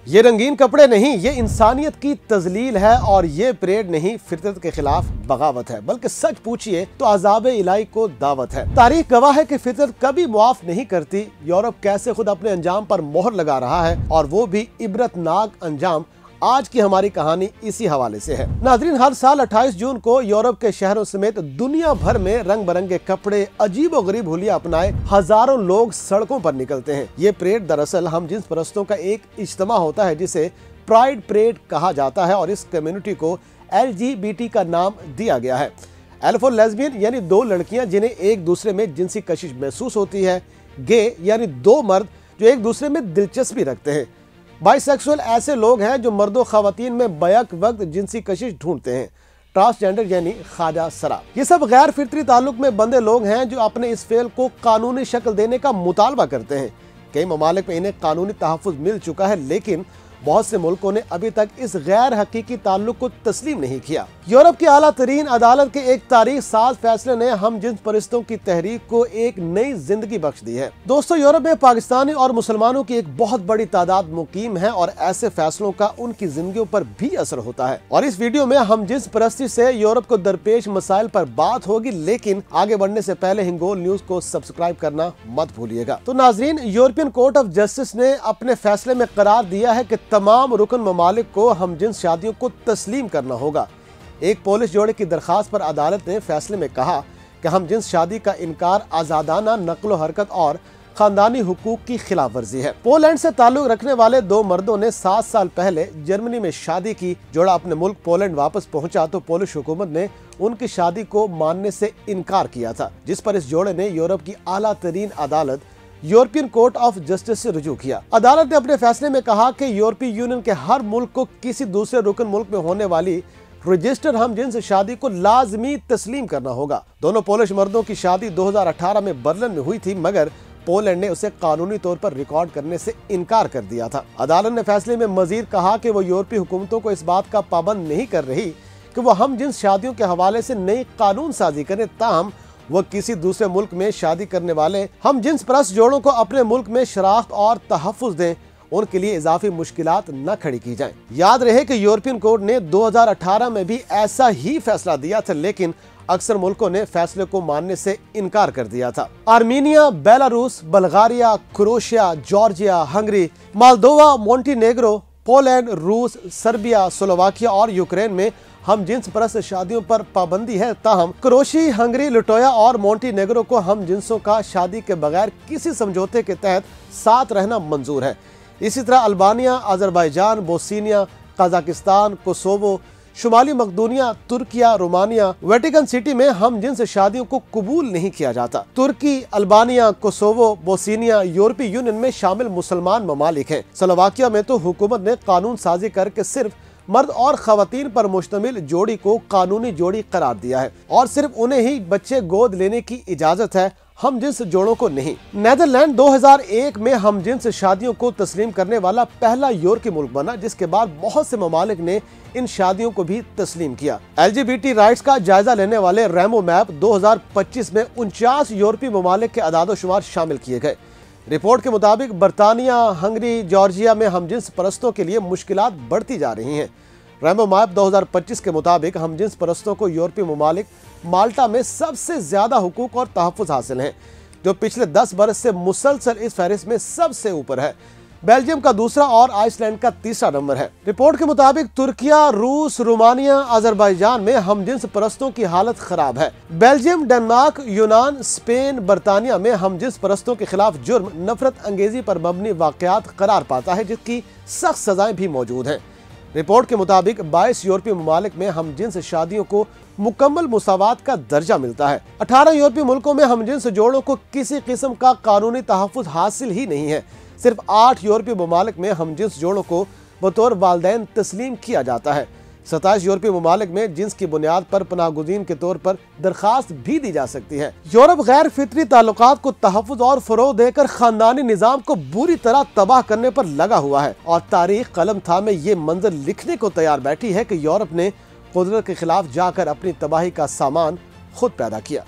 ये रंगीन कपड़े नहीं, ये इंसानियत की तजलील है और ये परेड नहीं फितरत के खिलाफ बगावत है, बल्कि सच पूछिए तो अज़ाब इलाही को दावत है। तारीख गवाह है कि फितरत कभी मुआफ नहीं करती। यूरोप कैसे खुद अपने अंजाम पर मोहर लगा रहा है और वो भी इबरतनाक अंजाम। आज की हमारी कहानी इसी हवाले से है। नाज़रीन, हर साल 28 जून को यूरोप के शहरों समेत दुनिया भर में रंग बिरंगे कपड़े, अजीब और गरीब हुलिया अपनाए हजारों लोग सड़कों पर निकलते हैं। ये परेड दरअसल हम जिन्स परस्तों का एक इज्तिमा होता है जिसे प्राइड परेड कहा जाता है और इस कम्युनिटी को LGBT का नाम दिया गया है। एल्फ और लेस्बियन यानी दो लड़कियां जिन्हें एक दूसरे में जिनसी कशिश महसूस होती है। गे यानी दो मर्द जो एक दूसरे में दिलचस्पी रखते हैं। बाइसेक्सुअल ऐसे लोग हैं जो मर्दों खवातीन में बैक वक्त जिनसी कशिश ढूंढते हैं। ट्रांसजेंडर यानी ख्वाजा सरा, ये सब गैर फितरी ताल्लुक में बंधे लोग हैं जो अपने इस फेल को कानूनी शक्ल देने का मुतालबा करते हैं। कई ममालिक में इन्हें कानूनी तहफ़्फ़ुज़ मिल चुका है, लेकिन बहुत से मुल्कों ने अभी तक इस गैर हकीकी ताल्लुक को तस्लीम नहीं किया। यूरोप की आला तरीन अदालत के एक तारीख साज फैसले ने हम जिन्स परिस्तों की तहरीक को एक नई जिंदगी बख्श दी है। दोस्तों, यूरोप में पाकिस्तानी और मुसलमानों की एक बहुत बड़ी तादाद मुकीम है और ऐसे फैसलों का उनकी जिंदगियों पर भी असर होता है। और इस वीडियो में हम जिन्स परस्ती से यूरोप को दरपेश मसाइल पर बात होगी, लेकिन आगे बढ़ने से पहले हिंगोल न्यूज को सब्सक्राइब करना मत भूलिएगा। तो नाजरीन, यूरोपियन कोर्ट ऑफ जस्टिस ने अपने फैसले में करार दिया है कि तमाम रुकन ममालिक को हमजिन्स शादियों को तस्लीम करना होगा। एक पोलिश जोड़े की दरखास्त पर अदालत ने फैसले में कहा कि हमजिन्स शादी का इनकार आज़ादाना नक्ल हरकत और खानदानी हुकूक की खिलाफ वर्जी है। पोलैंड से ताल्लुक रखने वाले दो मर्दों ने 7 साल पहले जर्मनी में शादी की। जोड़ा अपने मुल्क पोलैंड वापस पहुंचा तो पोलिश हुकूमत ने उनकी शादी को मानने से इनकार किया था, जिस पर इस जोड़े ने यूरोप की आला तरीन अदालत यूरोपियन कोर्ट ऑफ जस्टिस से रुजू किया। अदालत ने अपने फैसले में कहा कि यूरोपीय यूनियन के हर मुल्क को किसी दूसरे रुकन मुल्क में होने वाली रजिस्टर्ड हमजिन्स शादी को लाजमी तस्लीम करना होगा। दोनों पोलिश मर्दों की शादी 2018 में बर्लिन में हुई थी, मगर पोलैंड ने उसे कानूनी तौर पर रिकॉर्ड करने से इनकार कर दिया था। अदालत ने फैसले में मजीद कहा कि वो यूरोपीय हुकूमतों को इस बात का पाबंद नहीं कर रही कि वो हमजिन्स शादियों के हवाले से नई कानून साजी करें, ताहम वह किसी दूसरे मुल्क में शादी करने वाले हम जिन्स परस्त जोड़ों को अपने मुल्क में शराख्त और तहफ़्फ़ुज़ दें, उनके लिए इजाफी मुश्किलात न खड़ी की जाएं। याद रहे कि यूरोपियन कोर्ट ने 2018 में भी ऐसा ही फैसला दिया था, लेकिन अक्सर मुल्कों ने फैसले को मानने से इनकार कर दिया था। Armenia, Belarus, Bulgaria, Croatia, Georgia, Hungary, Moldova, Montenegro, Poland, रूस, सर्बिया, स्लोवाकिया और यूक्रेन में हम जिन्स परस्त शादियों पर पाबंदी है। ताहम क्रोएशिया, हंगरी, लिटोया और मोंटेनेग्रो को हम जिन्सों का शादी के बगैर किसी समझौते के तहत साथ रहना मंजूर है। इसी तरह Albania, Azerbaijan, Bosnia, Kazakhstan, Kosovo, शुमाली मकदूनिया, तुर्किया, रोमानिया, वेटिकन सिटी में हम जिन्स शादियों को कबूल नहीं किया जाता। तुर्की, अल्बानिया, कोसोवो, बोस्निया यूरोपीय यूनियन में शामिल मुसलमान ममालिक हैं। स्लोवाकिया में तो हुकूमत ने कानून साजी करके सिर्फ मर्द और खवातीन पर मुश्तमिल जोड़ी को कानूनी जोड़ी करार दिया है और सिर्फ उन्हें ही बच्चे गोद लेने की इजाजत है, हम जिन्स जोड़ों को नहीं। नेदरलैंड 2001 में हम जिन्स शादियों को तस्लीम करने वाला पहला यूरोपीय मुल्क बना, जिसके बाद बहुत से ममालिक ने इन शादियों को भी तस्लीम किया। LGBT राइट्स का जायजा लेने वाले रेमो मैप 2025 में 49 यूरोपीय ममालिक के अदादोशुमार शामिल किए गए। रिपोर्ट के मुताबिक बरतानिया, हंगरी, जॉर्जिया में हमजिन्स परस्तों के लिए मुश्किलात बढ़ती जा रही हैं। रेमो मैप 2025 के मुताबिक हमजिन्स परस्तों को यूरोपीय ममालिक माल्टा में सबसे ज्यादा हुकूक और तहफ़्फ़ुज़ हासिल हैं, जो पिछले 10 बरस से मुसलसल इस फहरिस्त में सबसे ऊपर है। बेल्जियम का दूसरा और आइसलैंड का तीसरा नंबर है। रिपोर्ट के मुताबिक तुर्किया, रूस, रोमानिया, अजरबैजान में हमजिन्स परस्तों की हालत खराब है। बेल्जियम, डेनमार्क, यूनान, स्पेन, बरतानिया में हमजिन्स परस्तों के खिलाफ जुर्म नफरत अंगेजी पर मबनी वाक़यात करार पाता है, जिसकी सख्त सजाएं भी मौजूद हैं। रिपोर्ट के मुताबिक 22 यूरोपीय ममालिक में हमजिन्स शादियों को मुकम्मल मुसावात का दर्जा मिलता है। 18 यूरोपीय मुल्कों में हमजिन्स जोड़ों को किसी किस्म का कानूनी तहफ़्फ़ुज़ हासिल ही नहीं है। सिर्फ 8 यूरोपीय ममालिक में हमजिन्स जोड़ों को बतौर वालिदैन तस्लीम किया जाता है। 27 यूरोपीय ममालिक में जिन्स की बुनियाद पर पनाहगुज़ीन के तौर पर दरखास्त भी दी जा सकती है। यूरोप गैर फितरी ताल्लुकात को तहफ़्फ़ुज़ और फ़रोग़ देकर खानदानी निज़ाम को बुरी तरह तबाह करने पर लगा हुआ है और तारीख कलम थामे ये मंजर लिखने को तैयार बैठी है कि यूरोप ने कुदरत के खिलाफ जाकर अपनी तबाही का सामान खुद पैदा किया।